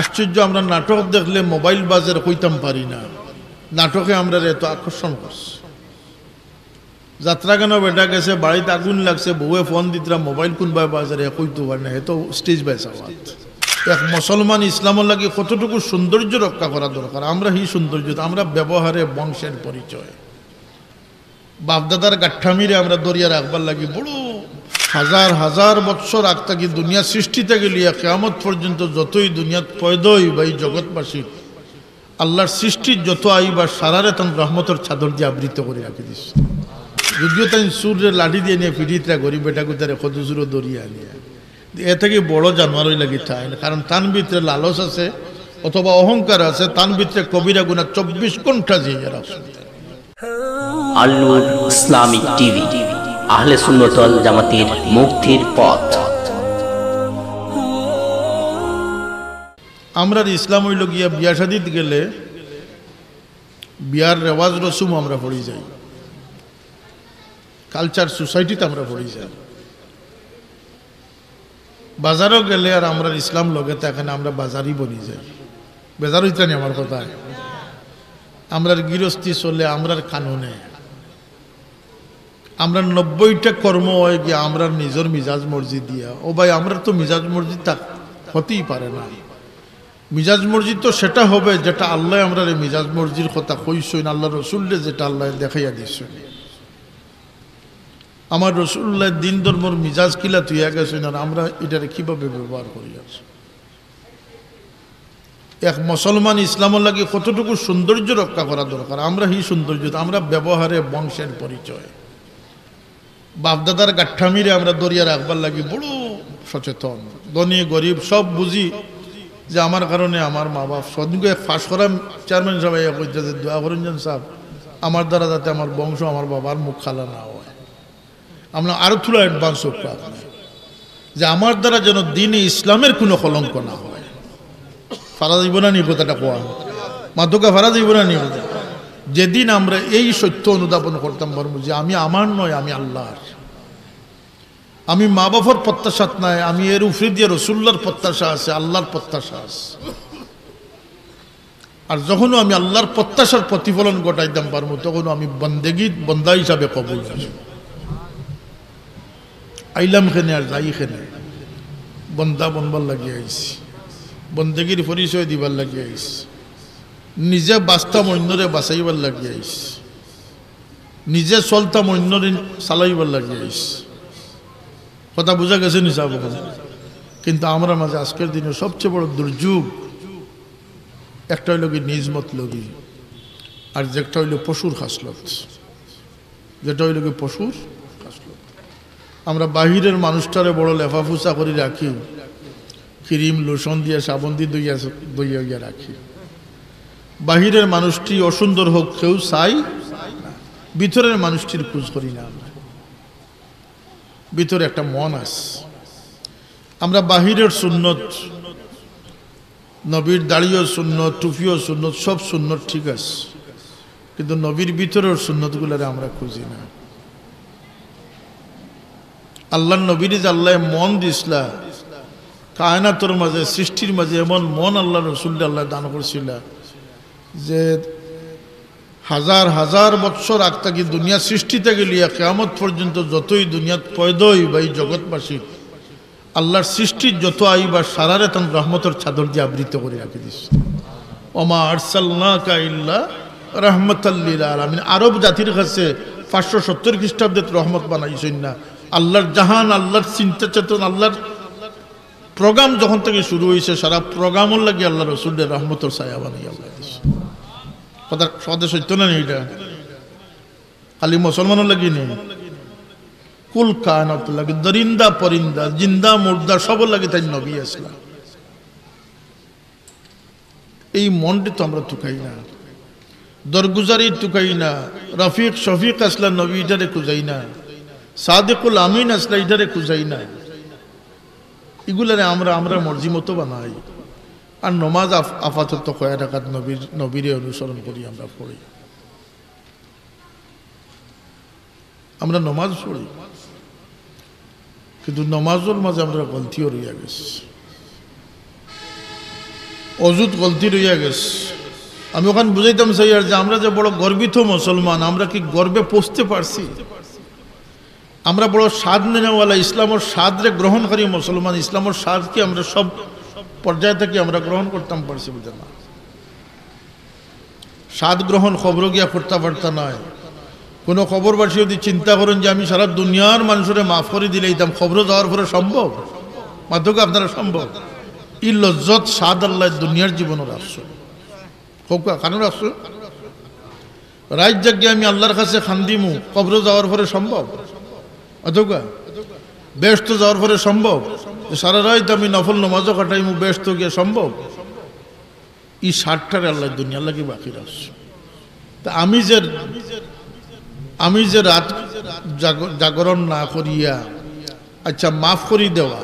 আশ্চর্য, আমরা নাটক দেখলে মোবাইল বাজার কইতাম পারি না, নাটকে আমরা এত আকর্ষণ করছি। যাত্রা কেন বেটা গেছে, বাড়িতে আগুন লাগছে, বউয়ে ফোন দিতরা মোবাইল কোনবা বাজারে কইতে পারে না, এত স্টেজ বাইসা। এক মুসলমান ইসলামের লাগে কতটুকু সৌন্দর্য রক্ষা করা দরকার। আমরা হি সৌন্দর্য আমরা ব্যবহারে বংশের পরিচয়, বাপদাদার গাঠ্ঠামিরে আমরা দরিয়া রাখবার লাগি বড় হাজার হাজার বৎসর আগ থাকি দুনিয়া সৃষ্টি থেকে লিয়া কিয়ামত পর্যন্ত যতই দুনিয়াত পয়দা হইবা এই জগৎবাসী আল্লাহর সৃষ্টির যত আইবা সারারে তখন রহমতের চাদর দিয়ে আবৃত করে রাখি দিস। যদিও তাই সুরের লাঠি দিয়ে নিয়ে ফিরিতরা গরিব বেটাকে তারে কদুজুরো দরিয়া নিয়ে এ থেকে বড় জানোয়ারই লাগি থাকে না। কারণ তার ভিতরে লালস আছে অথবা অহংকার আছে, তার ভিতরে কবিরা গুণা 24 ঘন্টা জিয়ে রাখছে। আল-নূর ইসলামিক টিভি, আহলে সুন্নাত ওয়াল জামাতের মুক্তির পথ। আমরা ইসলাম হইল গিয়া বিয়া শাদিত গেলে বিয়ার রেওয়াজ রসুম আমরা পড়ি যাই, কালচার সোসাইটিতে আমরা পড়ি যাই। বাজারও গেলে আর আমরা ইসলাম লগে এখানে আমরা বাজারই বনি যাই। বেজার হইতে নি আমার কথা, আমরার গৃহস্থী চলে আমরার কানুনে, আমরা 90টা কর্ম হয় গিয়া আমরার নিজের মিজাজ মর্জি দিয়া। ও ভাই, আমরা তো মিজাজ মর্জি তা হতেই পারে না। মিজাজ মর্জি তো সেটা হবে যেটা আল্লাহ আমরা মিজাজ মর্জির কথা কইসই, আল্লাহ রসুল্লে যেটা আল্লাহ দেখাইয়া দিচ্ছেন। আমার রসুল্লাহ দিন ধর্মর মিজাজ কিলা তুইয়া গেছেন, আর আমরা এটারে কিভাবে ব্যবহার করি আছি। এক মুসলমান ইসলামের লাগে কতটুকু সৌন্দর্য রক্ষা করা দরকার। আমরা হি সৌন্দর্য আমরা ব্যবহারে বংশের পরিচয়, বাপদাদার গাঠ্ঠামিরে আমরা দরিয়া রাখবার লাগি বড় সচেতন। ধনী গরিব সব বুঝি যে আমার কারণে আমার মা বাপ সদকে ফাঁস করা। চেয়ারম্যান সাহেব কইতে যে দোয়া করেন যেন সাহেব আমার দ্বারা যাতে আমার বংশ আমার বাবার মুখ খালা না হয়। আমরা আরো থুলা অ্যাডভান্স হোক যে আমার দ্বারা যেন দিনে ইসলামের কোনো কলঙ্ক না হয়। ফারা দিব না নিয়ে কথাটা কোয়া মাতুকা ফারা দিব না নিয়ে কথা। যেদিন আমরা এই সত্য অনুধাবন করতাম পারবো যে আমি আমার নয়, আমি আল্লাহর, আমি মা বাবার প্রত্যাশাত নাই, আমি এর উপরে দিয়ে রসুল্লার প্রত্যাশা আছে, আল্লাহর প্রত্যাশা আছে। আর যখনও আমি আল্লাহর প্রত্যাশার প্রতিফলন ঘটাইতাম পারবো তখনও আমি বন্দেগী বন্দা হিসাবে কবুল আছি। আইলাম খেনে আর যাই খেনে বন্দা বনবার লাগিয়ে আইছি, বন্দেগীর পরিচয় দিবার লাগিয়ে আইছি, নিজে বাঁচতাম অন্যরে বাঁচাইবার লাগিয়ে আইছি, নিজে চলতাম অন্যরে চালাইবার লাগিয়ে আইছি। কথা বোঝা গেছে নি সাহেব? কিন্তু আমরা মাঝে আজকের দিনে সবচেয়ে বড় দুর্যোগ একটা হইল কি নিজমত লগি, আর যেটা হইল পশুর খাসলত, যেটা হইল কি পশুর খাসলত। আমরা বাহিরের মানুষটারে বড় লেফাফুসা করে রাখি, ক্রিম লোশন দিয়ে সাবন দিয়ে দইয়া রাখি। বাহিরের মানুষটি অসুন্দর হোক কেউ চাই, ভিতরের মানুষটির খোঁজ করি না। আমরা ভিতরে একটা মন আছে। আমরা বাহিরের সুন্নত, নবীর দাড়িও সুন্নত, টুপিও সুন্নত, সব সুন্নত ঠিক আছে, কিন্তু নবীর ভিতরের সুন্নতগুলারে আমরা খুঁজি না। আল্লাহ নবীর যে আল্লাহ মন দিসলা, কায়নাতর মাঝে সৃষ্টির মাঝে এমন মন আল্লাহ রসুল্লাহ আল্লাহ দান করছিল যে হাজার হাজার বৎসর আগ থাকি দুনিয়া সৃষ্টি থেকে লিয়া কিয়ামত পর্যন্ত যতই দুনিয়াত পয়দা হইবা এই জগৎবাসী আল্লাহর সৃষ্টির যত আইবা সারারে তখন রহমতের চাদর দিয়ে আবৃত করে রাখি দিস। ওমা আরসালনাকা ইল্লা রাহমাতাল লিল আলামিন। আরব জাতির কাছে 570 খ্রিস্টাব্দে রহমত বানাইছেন না। আল্লাহর জাহান, আল্লাহর চিন্তা চেতন, আল্লাহর প্রোগ্রাম যখন থেকে শুরু হয়েছে সারা প্রোগ্রামের লাগে আল্লাহ রসুলের রহমতের ছায়া বানাই আল্লাহ দিছে। কথা সদে সত্য না এটা খালি মুসলমানের লাগি নেই, কুল কায়নাত লাগে, দরিন্দা পরিন্দা, জিন্দা মুর্দা সব লাগে তাই নবী আসলাম। এই মনটি তো আমরা টুকাই না, দরগুজারি টুকাই না, রফিক শফিক আসলা নবী এটারে খুঁজাই না, সাদেকুল আমিন আসলা এটারে খুঁজাই না। এগুলারে আমরা মর্জি মতো বানাই। আর নমাজ আপাতত কয়েক রাকাত নবীরে অনুসরণ করি আমরা পড়ি, আমরা নমাজ পড়ি, কিন্তু নমাজের মাঝে আমরা গলতিও রইয়া গেছি। অজুত গলতি রইয়া গেছে। আমি ওখানে বুঝাইতাম চাই আর যে আমরা যে বড় গর্বিত মুসলমান, আমরা কি গর্বে পৌঁছতে পারছি? আমরা বড় স্বাদ নেওয়ালা, ইসলামের স্বাদরে গ্রহণকারী মুসলমান। ইসলামের স্বাদ কি আমরা সব পর্যায়ে থেকে আমরা গ্রহণ করতাম পারছি? বুঝে না, স্বাদ গ্রহণ খবর গিয়া করতে পারতা নয়। কোনো খবরবাসী যদি চিন্তা করেন যে আমি সারা দুনিয়ার মানুষের মাফ করে দিলে এইতাম, খবর যাওয়ার পরে সম্ভব? মাধ্যমে আপনারা সম্ভব? ই লজ্জত স্বাদ আল্লাহ দুনিয়ার জীবনের আসছো কারণ আসছো রাত জাগিয়ে আমি আল্লাহর কাছে খান্দিমু, খবর যাওয়ার পরে সম্ভব? অথবা ব্যস্ত যাওয়ার পরে সম্ভব? সারা রাত আমি নফল নমাজও কাটাইমু, ব্যস্ত গিয়ে সম্ভব? ই ষাটটারে আল্লাহ দুনিয়া লাগে বাকি রাখছো। তা আমি যে রাত জাগরণ না করিয়া আচ্ছা মাফ করি দেওয়া,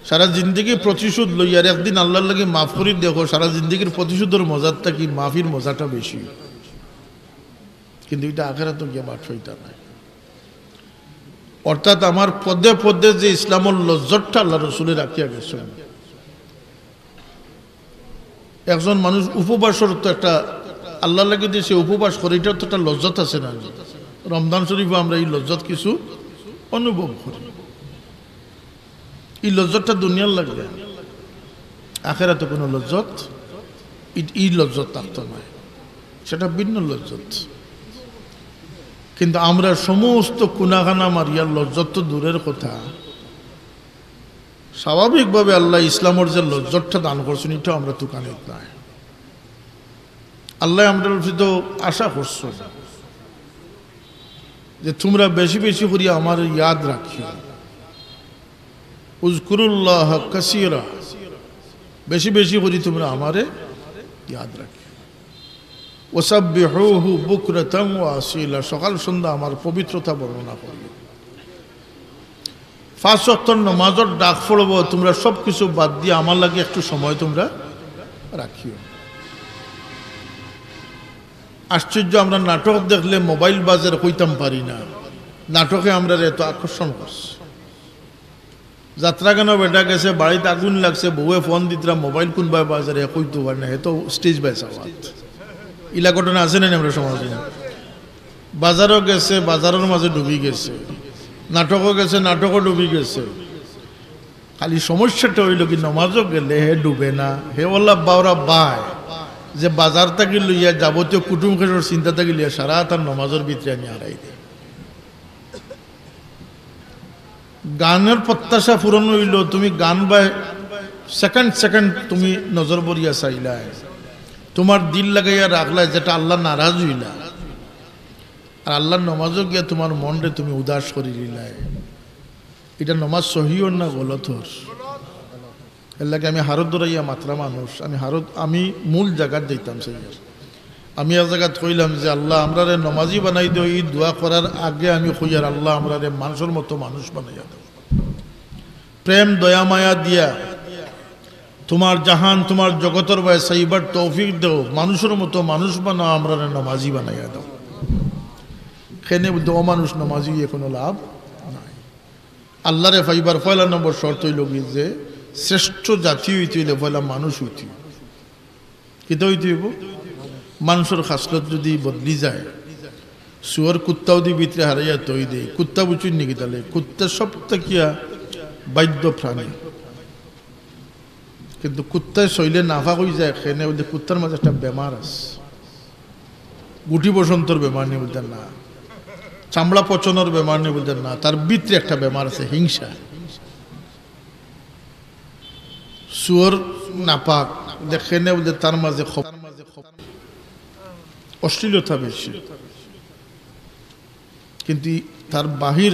সারা জিন্দগি প্রতিশোধ লইয়ার একদিন আল্লাহর লাগে মাফ করি দেখো, সারা জিন্দগির প্রতিশোধের মজারটা কি? মাফির মজাটা বেশি। কিন্তু এটা আখেরাতে গিয়ে বাট হইতা নাই। অর্থাৎ আমার পদে পদে যে ইসলামের লজ্জতটা আল্লাহ রসুলের রাখিয়া গেছেন। একজন মানুষ উপবাসের তো একটা আল্লাহ লাগে দিয়ে সে উপবাস করে, এটার তো একটা লজ্জত আছে না? রমজান শরীফে আমরা এই লজ্জত কিছু অনুভব করি। এই লজ্জতটা দুনিয়ার লাগবে, আখেরাতে কোনো লজ্জত এই লজ্জত থাকতো নয়, সেটা ভিন্ন লজ্জত। কিন্তু আমরা সমস্ত কুনাখানা মারিয়ার লজ্জত তো দূরের কথা, স্বাভাবিকভাবে আল্লাহ ইসলামের যে লজ্জতটা দান করছেন এটা আমরা তুকানিত নাই। আল্লাহ আমরা তো আশা করছো যে তোমরা বেশি বেশি করে আমার ইয়াদ রাখিও, উযকুরুল্লাহ কাসীরা, বেশি বেশি করে তোমরা আমারে ইয়াদ রাখিও। ওয়াসাব্বিহুহু বুকরাতান ওয়া আসীলা, সকাল সন্ধ্যা আমার পবিত্রতা বর্ণনা করিও। 5 ওয়াক্ত নামাজের ডাক পড়ব, তোমরা সব কিছু বাদ দিয়ে আমার লাগে একটু সময় তোমরা রাখিও। আশ্চর্য, আমরা নাটক দেখলে মোবাইল বাজার কইতাম পারি না, নাটকে আমরা এত আকর্ষণ করছি। যাত্রা কেন বেটা গেছে, বাড়িতে আগুন লাগছে, বউয়ে ফোন দিতরা, মোবাইল কোনবা বাজারে কইতে পারি না, এত স্টেজ বাইসা ইলা ঘটনা আছে না আমরা সমাজে। বাজারও গেছে, বাজারের মাঝে ডুবি গেছে, নাটকও গেছে, নাটকও ডুবি গেছে। খালি সমস্যাটা হইল কি, নমাজও গেলে হে ডুবে না, হে ওল্লা বাওরা বায় যে বাজার থেকে লইয়া যাবতীয় কুটুম খেসর চিন্তা থেকে লইয়া সারা তার নমাজের ভিতরে আমি হারাই দিই। গানের প্রত্যাশা পূরণ হইল, তুমি গান বাই সেকেন্ড তুমি নজর বরিয়া চাইলাই, তোমার দিল লাগাইয়া রাখলাই, যেটা আল্লাহ নারাজ হইলা। আর আল্লাহর নমাজও গিয়া তোমার মনরে তুমি উদাস করে দিলাই। এটা নমাজ সহিও না গলত? এর লাগে আমি হারত দৌড়াইয়া মাত্রা মানুষ, আমি মূল জায়গার দিতাম সেই। আমি এক জায়গায় কইলাম যে আল্লাহ আমরা রে নমাজি বানাই দিও, এই দোয়া করার আগে আমি কইয়ার আল্লাহ আমরা রে মানুষের মতো মানুষ বানাইয়া দাও, প্রেম দয়া মায়া দিয়া তোমার জাহান তোমার জগতর বাই সাইবার তৌফিক দেও, মানুষের মতো মানুষ বানাও, আমরা রে নমাজি বানাইয়া দাও। খেনে বলতে অমানুষ নমাজি কোনো লাভ নাই। আল্লাহরে ফাইবার পয়লা নম্বর শর্ত হইল কি যে শ্রেষ্ঠ জাতি হইতে হইলে পয়লা মানুষ হইতে, কিতা হইতে হইব? মানুষের খাসলত যদি বদলি যায়, শুয়ার কুত্তাও দি ভিতরে হারাইয়া তৈ দেয়, কুত্তা বুঝুন নাকি? তাহলে কুত্তা সব তাকিয়া বাদ্য প্রাণী, কিন্তু কুত্তায় শৈলে নাফা হয়ে যায়। খেনে বলতে কুত্তার মাঝে একটা বেমার আছে, গুটি বসন্তর বেমার নেই বলতেন না, চামড়া পচনের বেমার নেই বলতেন না, তার ভিতরে একটা বেমার আছে, হিংসা। শুয়োর নাপাক দেখে নে বলতে তার মাঝে অশ্লীলতা বেশি, কিন্তু তার বাহির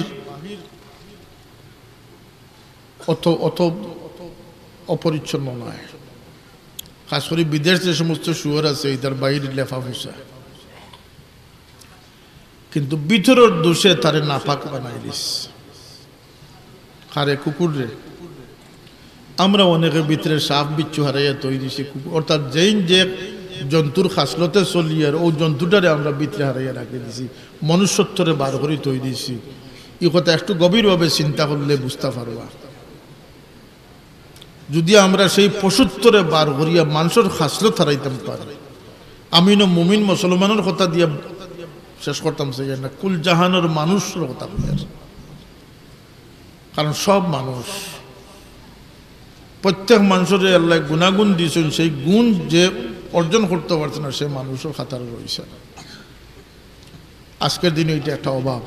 অত অপরিচ্ছন্ন নয়। খাস করে বিদেশ যে সমস্ত শুয়োর আছে তার বাহির লেফা ফুসা, কিন্তু ভিতরের দোষে তারে নাপাক বানাই দিস। খারে কুকুর রে আমরা অনেকের ভিতরে সাপ বিচ্ছু হারাইয়া তৈরি দিছি কুকুর, অর্থাৎ যেই যে জন্তুর খাসলতে চলি আর ও জন্তুটারে আমরা ভিতরে হারাইয়া রাখি দিছি, মনুষ্যত্বরে বার করে তৈরি দিছি। এই কথা একটু গভীরভাবে চিন্তা করলে বুঝতে পারবা। যদি আমরা সেই পশুত্তরে বার করিয়া মানুষের খাসলত হারাইতাম পারি, আমি না মুমিন মুসলমানের কথা দিয়া শেষ করতাম সেই না, কুল জাহানের মানুষের কথা বলিয়ার। কারণ সব মানুষ, প্রত্যেক মানুষের আল্লাহ গুণাগুণ দিয়েছেন, সেই গুণ যে অর্জন করতে পারছে না সে মানুষও খাতারে রয়েছে। আজকের দিনে এটা একটা অভাব।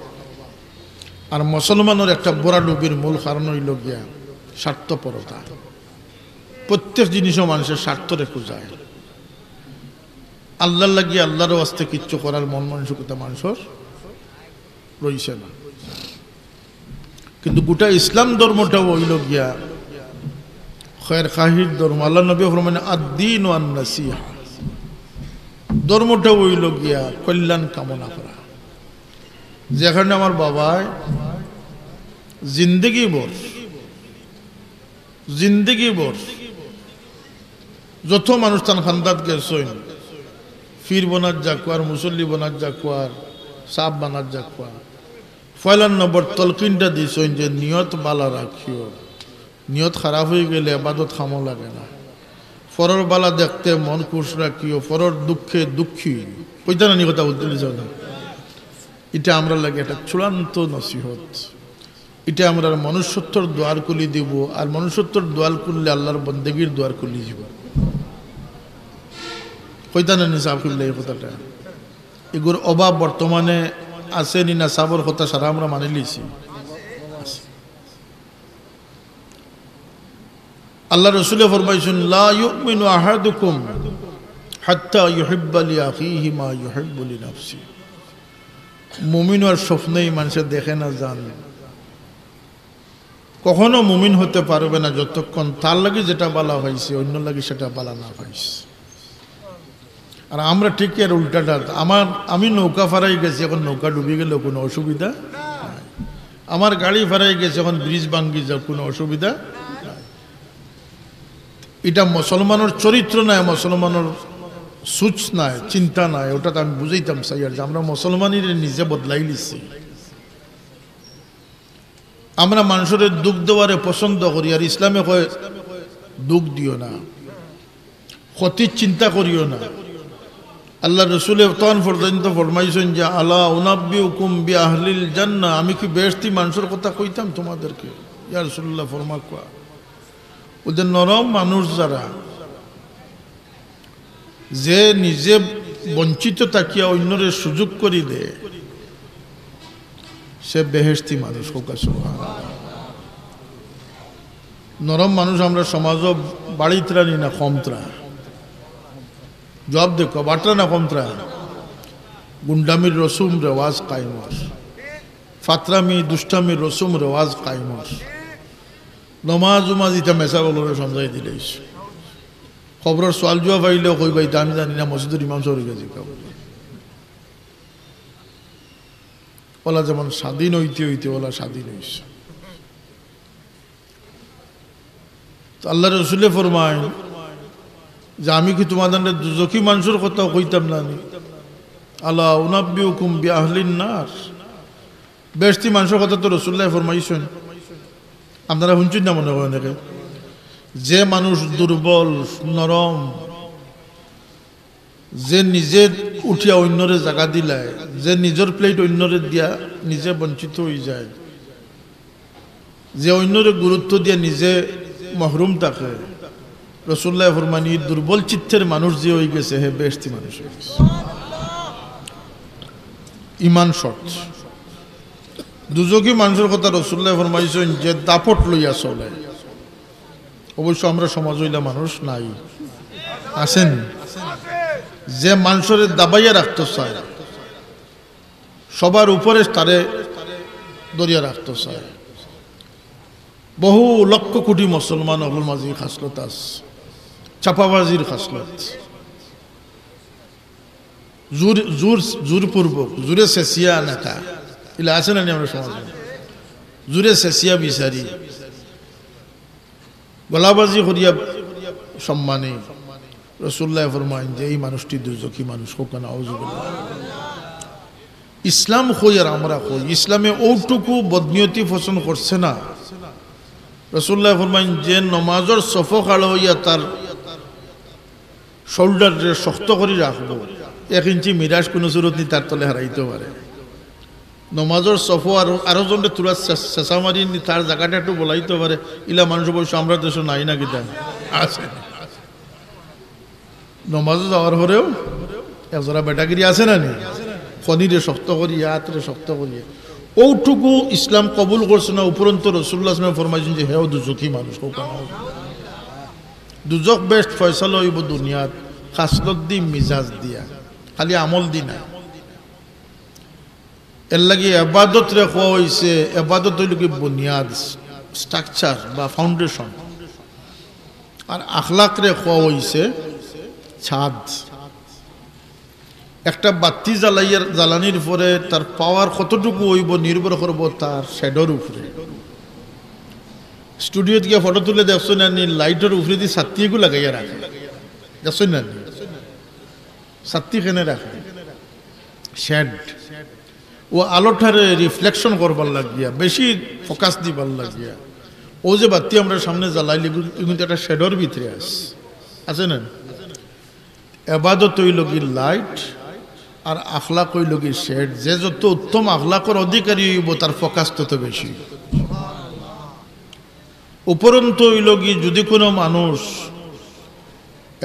আর মুসলমানের একটা বড় ডুবির মূল কারণ হইল গিয়া স্বার্থপরতা। প্রত্যেক জিনিসও মানুষের স্বার্থ রেখে যায়। আল্লাহর লাগিয়ে আল্লাহর ওয়াস্তে কিচ্ছু করার মন মানসিকতা মানুষের রয়েছে না। কিন্তু গোটা ইসলাম ধর্মটাও হইল গিয়া খৈর খাহির ধর্ম। আল্লাহ নবী ফরমান আদ-দীন ওয়ান নাসিহা, ধর্মটাও হইল গিয়া কল্যাণ কামনা করা। যেখানে আমার বাবায় জিন্দগি ভর যত মানুষ তান খান্দাত গেছেন, ফির বনার জাকুয়ার, মুসল্লি বনার জাকুয়ার, সাপ বানার জাকুয়ার, 1 নম্বর তলকিনটা দিয়েছেন যে নিয়ত বালা রাখিও, নিয়ত খারাপ হয়ে গেলে আবাদত খামো লাগে না। ফরর বালা দেখতে মন খুশ রাখিও, ফরর দুঃখে দুঃখী, ওইটা না কথা বলতে না। এটা আমরা লাগে একটা চূড়ান্ত নসিহত। এটা আমরা মনুষ্যত্বর দ্বার খুলি দিব, আর মনুষ্যত্বর দ্বার খুললে আল্লাহর বন্দেগীর দ্বার খুলি যাব। কইতা না নিসাব করলে এই কথাটা, এগুলোর অভাব বর্তমানে আছে নি না? সাবর কথা সারা আমরা মানে লিছি। আল্লাহ রসুলে ফরমাইছেন লা ইউমিনু আহাদুকুম হাত্তা ইউহিব্বা লিআখিহি মা ইউহিব্বু লিনাফসি। মুমিন আর স্বপ্নেই মানুষের দেখে না, জানে কখনো মুমিন হতে পারবে না যতক্ষণ তার লাগে যেটা বলা হয়েছে অন্য লাগে সেটা বলা না হয়েছে। আর আমরা ঠিক এর উল্টাটা, আমি নৌকা ফারাই গেছি, এখন নৌকা ডুবে গেলে কোনো অসুবিধা নাই। আমার গাড়ি ফারাই গেছে, এখন ব্রিজ ভাঙ্গি যাও, কোনো অসুবিধা নাই। এটা মুসলমানের চরিত্র নাই, মুসলমানের সুচ নাই, চিন্তা নাই। ওটা তো আমি বুঝাইতাম চাই আর যে আমরা মুসলমানের নিজে বদলাই লিছি। আমরা মানুষের দুঃখ দেওয়ারে পছন্দ করি, আর ইসলামে কয় দুঃখ দিও না, ক্ষতির চিন্তা করিও না। আল্লাহ রসুলে তখন পর্যন্ত ফরমাইছেন যে আলা উনাব্বিউকুম বিআহলিল জান্নাহ, আমি কি বেহেশতি মানুষের কথা কইতাম তোমাদেরকে? ইয়া রাসূলুল্লাহ ফরমা কোয়া, ওদের নরম মানুষ যারা, যে নিজে বঞ্চিত তাকিয়া অন্যরে সুযোগ করি দে, সে বেহেশতি মানুষ। নরম মানুষ আমরা সমাজও বাড়িতরা নি না কমতরা? জবাব দেখো, বাটরা না কমতরা? গুন্ডামির রসুম রেওয়াজ কায়মর, ফাতরামি দুষ্টামির রসুম রেওয়াজ কায়মর। নমাজ উমাজ ইটা মেসা বলরে সমঝাই দিলেই খবরের সোয়াল জবাব আইলেও কই ভাই আমি জানি না, মসজিদের ইমাম সাহেবের কাছে ওলা যেমন স্বাধীন হইতে হইতে ওলা স্বাধীন হইছে। আল্লাহ রসুলে ফরমায় যে আমি কি তোমাদের দুজকি মানুষের কথা কইতাম না? আলা উনাব্বিউকুম বিআহলিন নার, বেহেশতি মানুষের কথা তো রসুল্লাহ ফরমাইছেন। আপনারা শুনছেন না মনে করেন? যে মানুষ দুর্বল নরম, যে নিজে উঠিয়া অন্যরে জায়গা দিলায়, যে নিজের প্লেট অন্যরে দিয়া নিজে বঞ্চিত হয়ে যায়, যে অন্যরে গুরুত্ব দিয়া নিজে মহরুম থাকে, রসুল্লাহ ফরমানি দুর্বল চিত্তের মানুষ যে হয়ে গেছে হে বেহেশতি মানুষ হয়ে গেছে। ইমান শর্ট। দুজকি মানুষের কথা রসুল্লাহ ফরমাইছেন যে দাপট লইয়া চলে। অবশ্য আমরা সমাজ হইলা মানুষ নাই, আছেন যে মানুষের দাবাইয়া রাখতে চায়, সবার উপরে তারে দরিয়া রাখতে চায়। বহু লক্ষ কোটি মুসলমান অবল মাঝি খাসলত আছে, চাপাবাজির খাসলত, জোরপূর্বক জোরে শেষিয়া নেতা এগুলো আছে না? আমরা সমাজে জোরে শেষিয়া বিচারি গলাবাজি করিয়া সম্মানে রাসূলুল্লাহ ফরমায়েন যে এই মানুষটি দুর্যোগী মানুষ হোক না। আউযুবিল্লাহ। ইসলাম হই আর আমরা হই, ইসলামে ওটুকু বদনিয়তি পছন্দ করছে না রাসূলুল্লাহ ফরমাইন যে নমাজের সফ খাড়া হইয়া তার শোল্ডারে শক্ত করে রাখবো 1 ইঞ্চি মিরাজ কোনো সুরত নি তার তলে হারাইতে পারে নমাজের সফ আরো জনকে তুলা চেঁচা মারি নি তার জায়গাটা একটু বলাইতে পারে ইলা মানুষ বলছে আমরা দেশ নাই না কিতা আছে নমাজে যাওয়ার পরেও একজোড়া বেটাগিরি আছে না নি খনিরে শক্ত করিয়া হাতরে শক্ত করিয়া ওটুকু ইসলাম কবুল করছে না উপরন্ত রাসূলুল্লাহ সাল্লাল্লাহু আলাইহি ওয়াসাল্লাম ফরমাইছেন যে হেও দুজকি মানুষ দুজক বেস্ট ফয়সালা হইব দুনিয়াত খাসলত দি মিজাজ দিয়া খালি আমল দি না এর লাগি ইবাদত রে খোয়া হইছে ইবাদত হইল কি বুনিয়াদ স্ট্রাকচার বা ফাউন্ডেশন আর আখলাক রে খোয়া হইছে ছাদ একটা বাতি জ্বালানির পরে তার পাওয়ার কতটুকু হইব নির্ভর করব তার শ্যাডোর উপরে স্টুডিওতে গিয়ে ফটো তুলে দেখছো না নি লাইটের উপরে দিয়ে ছাত্রীগুলো লাগাইয়া রাখে দেখছো না নি ছাত্রী কেনে রাখে শ্যাড ও আলোটারে রিফ্লেকশন করবার লাগিয়া বেশি ফোকাস দিবার লাগিয়া ও যে বাতি আমরা সামনে জ্বালাইলে কিন্তু একটা শ্যাডোর ভিতরে আছে না ইবাদত হইল কি লাইট আর আখলাক হইল কি শেড যে যত উত্তম আখলাকের অধিকারী হইব তার ফোকাস তত বেশি উপরন্তু হইল কি যদি কোনো মানুষ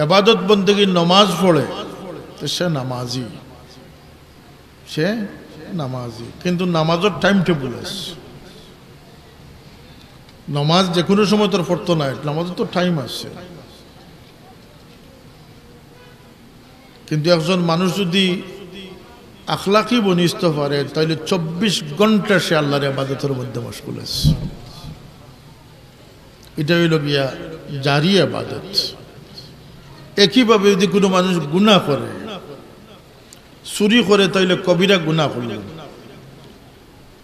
ইবাদত বন্দেগী নমাজ পড়ে তো সে নামাজি কিন্তু নামাজের টাইম টেবিল আছে নমাজ যে কোনো সময় তোর পড়তো না নামাজের তো টাইম আছে কিন্তু একজন মানুষ যদি আখলাকি বনিষ্ঠ পারে তাহলে 24 ঘন্টা সে আল্লাহর ইবাদতের মধ্যে মশগুল আছে এটা হইল গিয়া জারি ইবাদত একইভাবে যদি কোনো মানুষ গুনাহ করে চুরি করে তাহলে কবিরা গুনাহ করল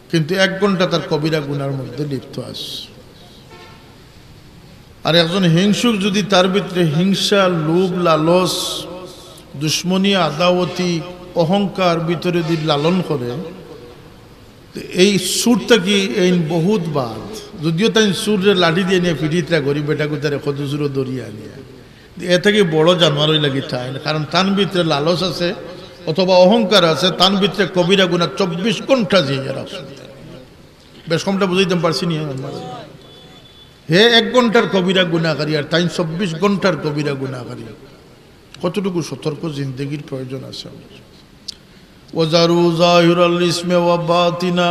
কিন্তু 1 ঘন্টা তার কবিরা গুনার মধ্যে লিপ্ত আছে আর একজন হিংসুক যদি তার ভিতরে হিংসা লোভ লালস দুশ্মনী আদাওয়াতি অহংকার ভিতরে যদি লালন করে এই সুরটা কি এই বহুত বাদ যদিও তাই সুরের লাঠি দিয়ে নিয়ে ফিরিতরা গরিব বেটাকে তার কদুজুরো দরিয়া নিয়ে এ থেকে বড় জানোয়ারই লাগি তাই কারণ তার ভিতরে লালস আছে অথবা অহংকার আছে তার ভিতরে কবিরা গুনাহ 24 ঘন্টা জিয়ে রাখছে বেশ কমটা বুঝাইতে পারছি নি হে 1 ঘন্টার কবিরা গুনাহকারী আর তাই 24 ঘন্টার কবিরা গুনাহকারী কতটুকু সতর্ক জিন্দগির প্রয়োজন আছে ওয়াজারু যাহিরাল ইসমে ওয়া বাতিনা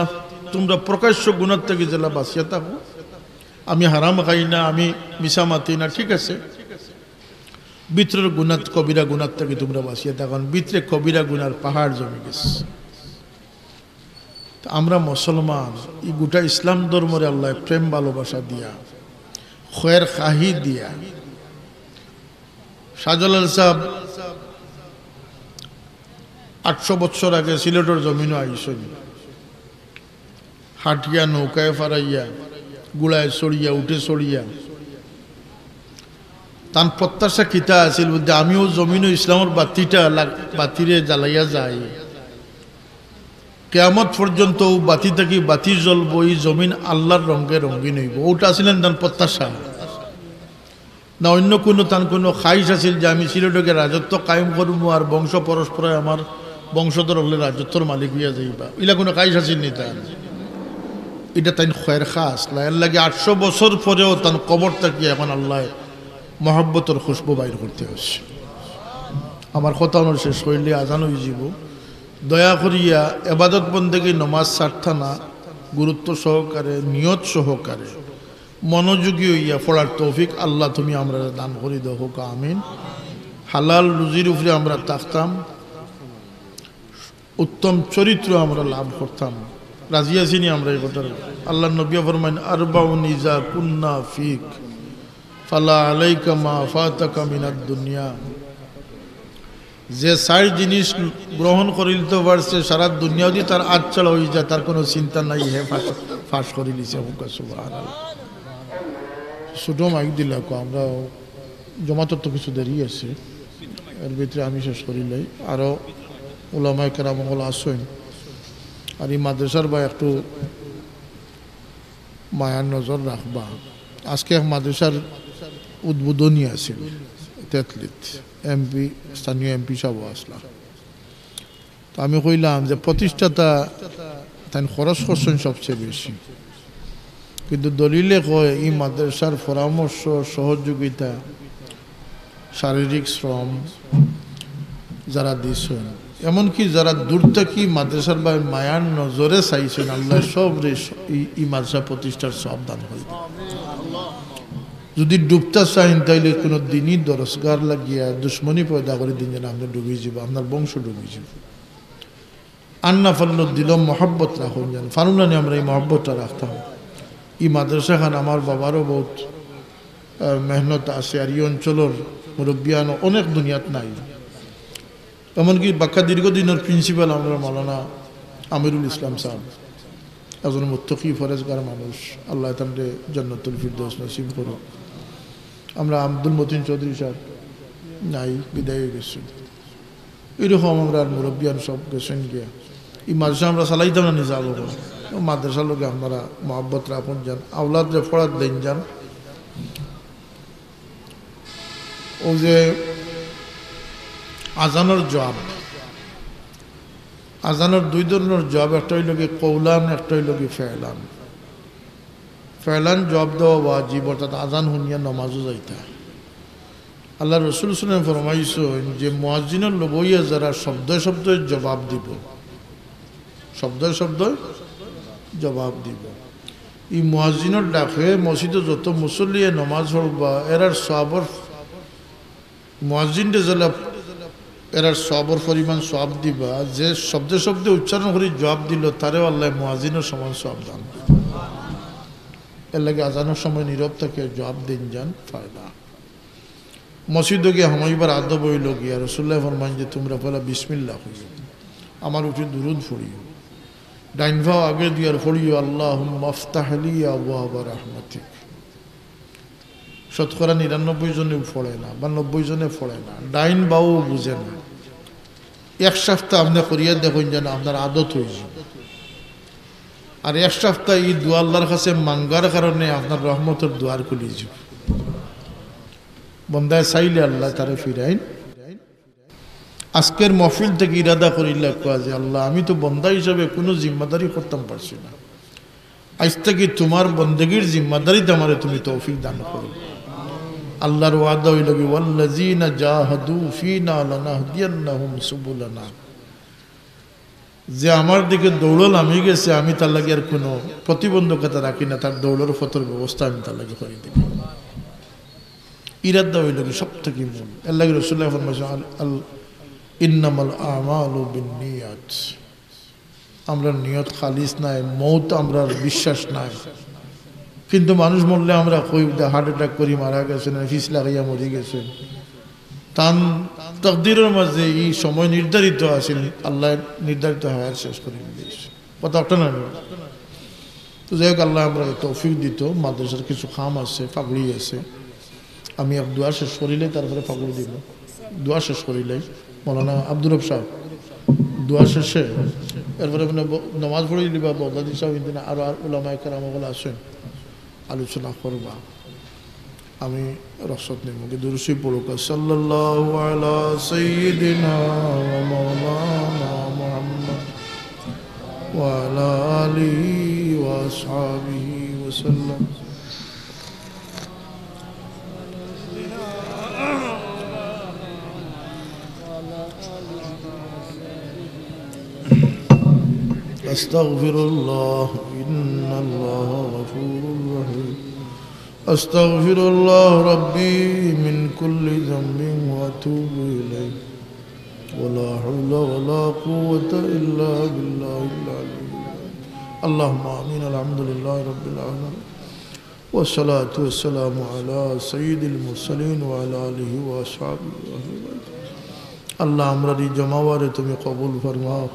তোমরা প্রকাশ্য গুনাহ থেকে যেলা বাঁচিয়া থাকো আমি হারাম খাই না আমি মিছা মাতি না ঠিক আছে ভিতরের গুনাহ কবিরা গুনাহ থেকে তোমরা বাঁচিয়া থাকো ভিতরে কবিরা গুনার পাহাড় জমে গেছে আমরা মুসলমান এই গোটা ইসলাম ধর্মরে আল্লাহ প্রেম ভালোবাসা দিয়া খয়ের খাহি দিয়া শাহজালাল সাহেব 800 বছর আগে সিলেটের জমিনও আইসনি হাটিয়া নৌকায় ফারাইয়া গুড়ায় চড়িয়া উঠে চড়িয়া তার প্রত্যাশা কিতা আছিল বলতে আমিও জমিন ইসলামের বাতিরে জ্বালাইয়া যাই কিয়ামত পর্যন্ত বাতি থাকি বাতি জ্বলবো এই জমিন আল্লাহর রঙে রঙিন হইব ওটা ছিলেন তার প্রত্যাশা না অন্য কোনো তার কোনো খাইশ আছিল যে আমি সিলেটকে রাজত্ব কায়েম করবো আর বংশ পরস্পরে আমার বংশধর হলে রাজত্বর মালিক হইয়া যাইবা ইলা কোনো খাইশ আছিল নি তার এটা তাই খয়ের খাস এর লাগে 800 বছর পরেও তার কবরটা কি এখন আল্লাহ মহব্বতর খুশবু বাইর করতে হচ্ছে আমার কথা শেষ করলে আজান হয়ে যাব দয়া করিয়া ইবাদত বন্দেগী নমাজ ছাড়তা না গুরুত্ব সহকারে নিয়ত সহকারে মনোযোগী হইয়া পড়ার তৌফিক আল্লাহ তুমি আমরা দান করি দাও হোক আমিন হালাল রুজির উপরে আমরা থাকতাম উত্তম চরিত্র আমরা লাভ করতাম রাজি আছিনি আমরা এই কথা আল্লাহ নবী ফরমান আরবাউন ইজা কুন্না ফিক ফালা আলাইকা মা ফাতাকা মিনাদ দুনিয়া যে 4 জিনিস গ্রহণ করিতে পারছে সারা দুনিয়া যদি তার আচ্ছাল হয়ে যায় তার কোনো চিন্তা নাই হে ফাঁস করে দিছে সুবহানাল্লাহ ছোট মাইক দিলা আমরা জমাতর তো কিছু দেরি আছে এর ভিতরে আমি শেষ করিলাই আরও ওলামায়ে কেরামগুলো আসেন আর এই মাদ্রাসার বা একটু মায়ার নজর রাখবা আজকে এক মাদ্রাসার উদ্বোধনী আছিল তেতলিত, এমপি, স্থানীয় এমপি সব আসলা। তো আমি কইলাম যে প্রতিষ্ঠাতা তাই খরচ করছেন সবচেয়ে বেশি, কিন্তু দলিলে কয় এই মাদ্রাসার পরামর্শ, সহযোগিতা, শারীরিক শ্রম যারা দিয়েছেন, এমনকি যারা দূর থেকে মাদ্রাসার বা মায়ার নজরে চাইছেন, আল্লাহ সব এই মাদ্রাসা প্রতিষ্ঠার সব দান হয়। যদি ডুবতে চাইন তাইলে কোনো দিনই দরজগার লাগিয়া দুশ্মনী পয়দা করে দিন যেন আপনি ডুবিয়ে যাব, আপনার বংশ ডুবিয়ে যাব। আন্না ফাল্ল দিল মহব্বত রাখুন, যেন ফানুনানি আমরা এই মহব্বতটা রাখতাম। এই মাদ্রাসা খান আমার বাবারও বহুত মেহনত আছে, আর এই অঞ্চলের মুরব্বিয়ান অনেক দুনিয়াত নাই। এমনকি বাক্কা দীর্ঘদিনের প্রিন্সিপাল আমরা মৌলানা আমিরুল ইসলাম সাহেব, একজন মুত্তকি ফরেজগার মানুষ, আল্লাহ তামরে জান্নাতুল ফিরদৌস নসিব করুক। আমরা আব্দুল মতিন চৌধুরী সাহেব নাই, বিদায় হয়ে গেছি। এরকম আমরা মুরব্বিয়ান সব গেছেন গিয়া এই মাদ্রাসা আমরা চালাইতাম না নিজে আলো মাদ্রাসার লোকে আপনারা মহব্বত রাখুন, যান আওলাদ যে ফরাত দেন যান। ও যে আজানোর জবাব, আজানোর দুই ধরনের জবাব, একটা হইল কি কৌলান, একটা হইল কি ফেলান। ফেলান জবাব দেওয়া ওয়াজিব, অর্থাৎ আজান শুনিয়া নমাজও যাইতা। আল্লাহ রসুল সাল্লাল্লাহু আলাইহি ফরমাইছেন যে মুয়াজ্জিনের লগইয়া যারা শব্দ শব্দ জবাব দিব, শব্দ শব্দ জবাব দিব, এই মুয়াজ্জিনের ডাকে মসজিদে যত মুসল্লিয়ে নমাজ পড়বা এরার সওয়াবর মুয়াজ্জিনকে যারা এরার সওয়াবর পরিমাণ সওয়াব দিবা, যে শব্দে শব্দে উচ্চারণ করে জবাব দিল তারেও আল্লাহ মুয়াজ্জিনের সমান সওয়াব দান। এর লাগে আজানের সময় নীরব থেকে জবাব দিন যান ফায়দা। মসজিদে গিয়ে হামাইবার আদব হইল গিয়া রাসূলুল্লাহ ফরমান যে তোমরা পয়লা বিসমিল্লাহ কইও, আমার উঠে দুরুদ পড়িও, ডাইন ভাও আগে দিয়ার পড়িও আল্লাহুম্মা আফতাহ লি আবওয়াবা রাহমাতিক। শতকরা ৯৯ জনে পড়ে না বা ৯০ জনে পড়ে না, ডাইন বাও বুঝে না। এক সপ্তাহ আপনি করিয়া দেখুন যেন আপনার আদত হয়ে যাবে। আর এক সপ্তাহ এই দোয়া আল্লাহর কাছে মাঙ্গার কারণে আপনার রহমতের দুয়ার খুলে যাবে। বন্দায় চাইলে আল্লাহ তারে ফিরাইন। আজকের মহফিল থেকে ইরাদা করিলা কোয়া যে আল্লাহ আমি তো বন্দা হিসাবে কোনো জিম্মাদারি করতাম পারছি না, আজ থেকে তোমার বন্দেগীর জিম্মাদারিতে আমারে তুমি তৌফিক দান করো। আল্লাহর ওয়াদা হইল কি ওয়াল্লাযীনা জাহাদু ফীনা লানাহদিয়ান্নাহুম সুবুলানা, যে আমার দিকে দৌড়ল আমি গেছে, আমি তার লাগে আর কোনো প্রতিবন্ধকতা রাখি না, তার দৌড়ের ফতর ব্যবস্থা আমি তার লাগে করে দিই। ইরাদা হইল কি সব থেকে মূল। এর লাগে রাসূলুল্লাহ ফরমাইছেন আল ইন্নামাল আমালু বিন্নিয়াত, আমরা নিয়ত খালিস নাই, মৌত আমরা বিশ্বাস নাই, কিন্তু মানুষ মরলে আমরা কই হার্ট অ্যাটাক করি মারা গেছেন, ফিস লাগাইয়া মরি গেছেন। তান তকদিরের মাঝে এই সময় নির্ধারিত আছে, আল্লাহ নির্ধারিত হায়াত শেষ করে দিয়েছে, কথা একটা না। তো যাই হোক আল্লাহ আমরা তৌফিক দিত। মাদ্রাসার কিছু খাম আছে, পাগড়ি আছে, আমি এক দোয়া শেষ করিলে তারপরে পাগড়ি দিব। দোয়া শেষ করিলেই মৌলানা আব্দুর রব সাহেব দোয়া শেষে এরপরে মানে নমাজ পড়ে দিবা, বদাদি সাহেব কিন্তু আরো উলামায়ে কেরামগুলো আসেন, আলোচনা করবা। আমি রসদ নেব, দুরূদ পড়ুক সাল্লাল্লাহু আলা সাইয়্যিদিনা ওয়া মাওলানা মুহাম্মদ ওয়া আলা আলিহি ওয়া আসহাবিহি ওয়া সাল্লাম। আস্তাগফিরুল্লাহ ইন্নাল্লাহা গফুরুর রহিম। আস্তাগফিরুল্লাহ রাব্বি মিন কুল্লি যামবিন ওয়া আতুবু ইলাইহি ওয়া লা হাওলা ওয়া লা কুওয়াতা ইল্লা বিল্লাহিল আলিয়্যিল আযীম। আল্লাহুম্মা আমিন। আলহামদুলিল্লাহি রাব্বিল আলামিন ওয়া সলাতু ওয়াস সালামু আলা সাইয়্যিদিল মুরসালিন ওয়া আলা আলিহি ওয়া আসহাবিহি আজমাইন। আল্লাহ আমরা এই জমাওয়ারে তুমি কবুল ফরমাও।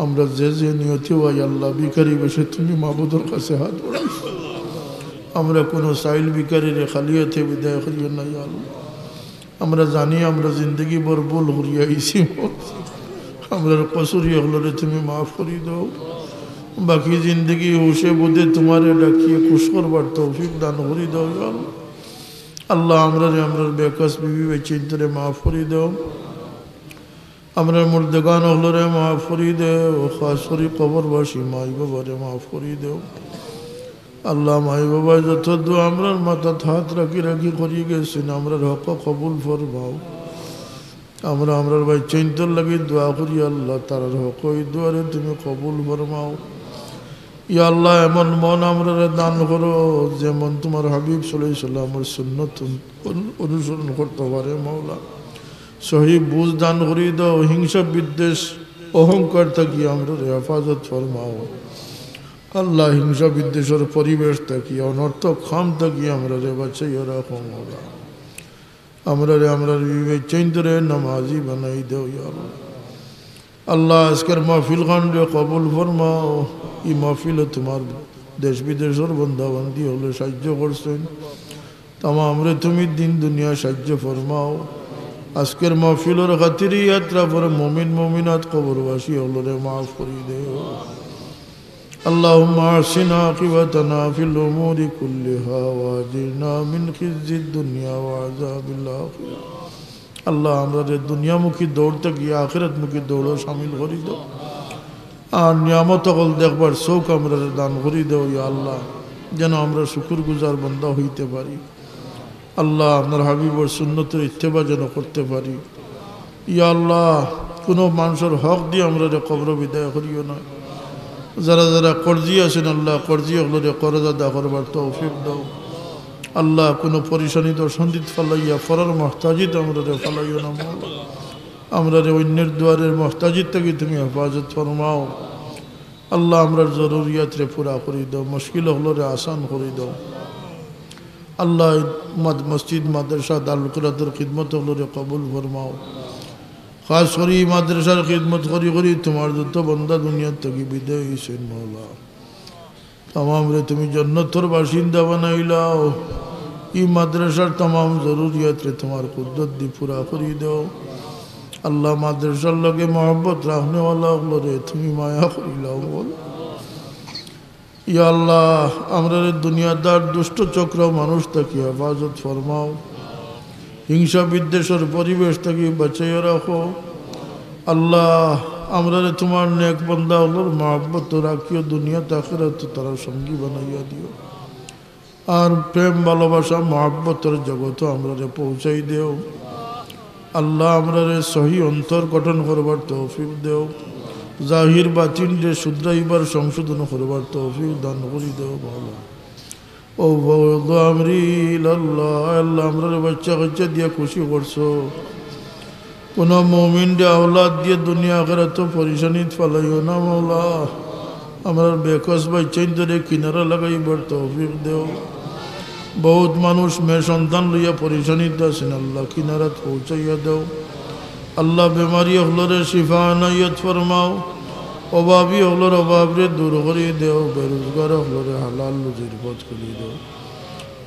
আমরা যে যে নিয়তি ওয়াই আল্লাহ বিকারি বসে তুমি মাবুদের কাছে হাত বাড়াই। আমরা কোনো সাইল বিকারিরে খালিয়াতে বিদায় করিও না ইয়া আল্লাহ। আমরা জানি আমরা জিন্দগি ভর ভুল করিয়াইছি, আমরা কসুরি হলরে তুমি মাফ করি দাও। বাকি জিন্দগি হুশে বুঝে তোমারে ডাকিয়ে খুশ করবার তৌফিক দান করি দাও ইয়া আল্লাহ। আল্লাহ আমরার বেকস বিবি বেচিন্তরে মাফ করি দাও, আমরা মুর্দেগান হলরে মাফ করি দেও, খাস করি কবরবাসী মাই বাবারে মাফ করি দেও। আল্লাহ মাই বাবা যত দোয়া আমরার মাথাত হাত রাখি রাখি করি গেছেন, আমরার হক কবুল ফরমাও। আমরার ভাই চিন্তর লাগি দোয়া করি আল্লাহ, তার হক ওই দোয়ারে তুমি কবুল ফরমাও। ইয়া আল্লাহ এমন মন আমরারে দান করো যেমন তোমার হাবিব সাল্লাল্লাহু আলাইহি সাল্লামের সুন্নত অনুসরণ করতে পারে মাওলা। সহি বুঝ দান করি দাও, হিংসা বিদ্বেষ অহংকার থাকি আমরারে হেফাজত ফরমাও। আল্লাহ হিংসা বিদ্বেষের পরিবেশ থাকি অনর্থক খাম থাকি আমরারে বাঁচাইয়া রাখো মাওলা। আমরার বিবেক চৈন্তরে নামাজি বানাই দেও ইয়া আল্লাহ। আল্লাহ আজকের মাহফিল খানরে কবুল ফরমাও। এই মাহফিলে তোমার দেশ বিদেশের বন্ধাবন্দি হলে সাহায্য করছেন, তামামরে তুমি দিন দুনিয়া সাহায্য ফরমাও। আজকের মাহফিলের খাতিরে যাত্রা পরে মুমিন মুমিনাত কবরবাসী হলরে মাফ করি দেও। اللهم احسن عاقبتنا في الامور كلها واجرنا من خزي الدنيا وعذاب الاخره। আল্লাহ আমাদের দুনিয়ামুখী দৌড়তে গিয়ে আখিরাতমুখী দৌড়ও শামিল করি দাও, আর নিয়ামত হল দেখবার চোখ আমরা দান করি দেও ইয়া আল্লাহ, যেন আমরা শুকুর গুজার বান্দা হইতে পারি। আল্লাহ আপনার হাবিবর সুন্নতের ইত্তেবা যেন করতে পারি। ইয়া আল্লাহ কোনো মানুষের হক দিয়ে আমরা কবর বিদায় করিও না। যারা যারা কর্জি আছেন আল্লাহ কর্জি হলরে করজ আদা করবার তৌফিক দাও। আল্লাহ কোনো পরিশানিত সন্দিত ফালাইয়া ফরার মহতাজিত আমরা ফালাইও না মাওলা। আমরা অন্যের দুয়ারের মহতাজিত থেকে তুমি হেফাজত ফরমাও। আল্লাহ আমরার জরুরিয়াত রে পুরা করি দাও, মুশকিল হলরে আসান করি দাও। আল্লাহ মসজিদ মাদ্রাসা দারুল কিরাতের খিদমত হলরে কবুল ফরমাও। খাস করি মাদ্রাসার খিদমত করি করি তোমার যত বন্দা দুনিয়ার থেকে বিদায় হয়েছেন মাওলা, তামাম রে তুমি জান্নাতের বাসিন্দা বানাইলাও। এই মাদ্রাসার তামাম জরুরিয়াত রে তোমার কুদরত দি পুরা করি দাও। আল্লাহ মাদ্রাসার লগে মহব্বত রাখনেওয়ালা রে তুমি মায়া করিলাও বল। ইয়া আল্লাহ আমরা দুনিয়াদার দুষ্ট চক্র মানুষ থাকি হেফাজত ফরমাও। হিংসা বিদ্বেষের পরিবেশ থেকে বাঁচাইয়া রাখো। আল্লাহ আমরা তোমার নেক বান্দা হলোর মহব্বত রাখিও, দুনিয়া আখিরাতে তারা সঙ্গী বানাইয়া দিও। আর প্রেম ভালোবাসা মহব্বতের জগৎ আমরা পৌঁছাই দেও। আল্লাহ আমরা সহি অন্তর গঠন করবার তৌফিক দেও। জাহির বাতিন রে শুধরাইবার সংশোধন করবার তৌফিক দান করি দেও ভালো। ও আমরি আল্লাহ আল্লাহ আমরা বাচ্চা কাচ্চা দিয়ে খুশি করছো, কোন মুমিন রে আওলাদ দিয়ে দুনিয়া আখিরাতে পরিশানিত ফালাইও না মাওলা। আমার বেকস বাচ্চাইন ধরে কিনারা লাগাইবার তৌফিক দেও। বহুত মানুষ মেয়ে সন্তান লইয়া পরিশানিত আছেন আল্লাহ কিনারাত পৌঁছাইয়া দেও। আল্লাহ বেমারি হলরে শিফা আনাইয়ত ফরমাও। অভাবী হলর অভাবরে দূর করিয়ে দেও। বেরোজগার হলরে হালাল রুজির পথ খুলিয়ে দেও।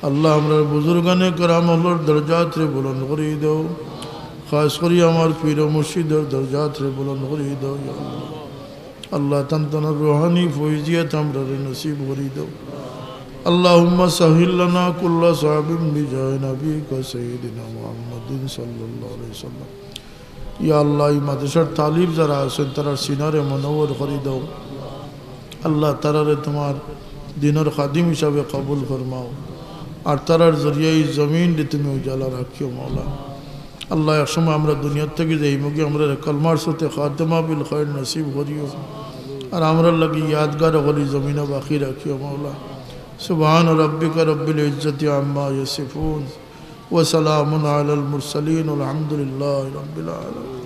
আল্লাহ আমরা বুজুর্গানে কারাম হলর দরজাত রে বুলন্দ করিয়ে দেও। খাস করি আমার পীর মুর্শিদের দরজাত রে বুলন্দ করিয়ে দেও। আল্লাহ তানতানার রুহানি ফয়জিয়াত আমরা নসিব করিয়ে দেও। আল্লাহুম্মা সাহিল লানা কুল্লা সাহাবিন বিজায় নবিকা সাইয়্যিদিনা মুহাম্মাদিন সাল্লাল্লাহু আলাইহি ওয়াসাল্লাম। ইয়া আল্লাহ এই মাদ্রাসার তালিব যারা আছেন তারা সিনারে মনোবর করে দাও। আল্লাহ তারারে তোমার দিনের খাদিম হিসাবে কবুল ফরমাও। আর তারার জরিয়াই জমিন দিয়ে তুমি উজালা রাখিও মাওলা। আল্লাহ একসময় আমরা দুনিয়ার থেকে যাই মুখে আমরা কলমার সাথে খাতেমা বিল খৈর নসিব করিও। আর আমরা লাগি ইয়াদগার করি জমিনে বাকি রাখিও মাওলা। সুবহান রাব্বিকা রব্বিল ইজ্জতি আম্মা ইয়াসিফুন ওয়া সালামুন আলাল মুরসালিন আলহামদুলিল্লাহি রাব্বিল আলামিন।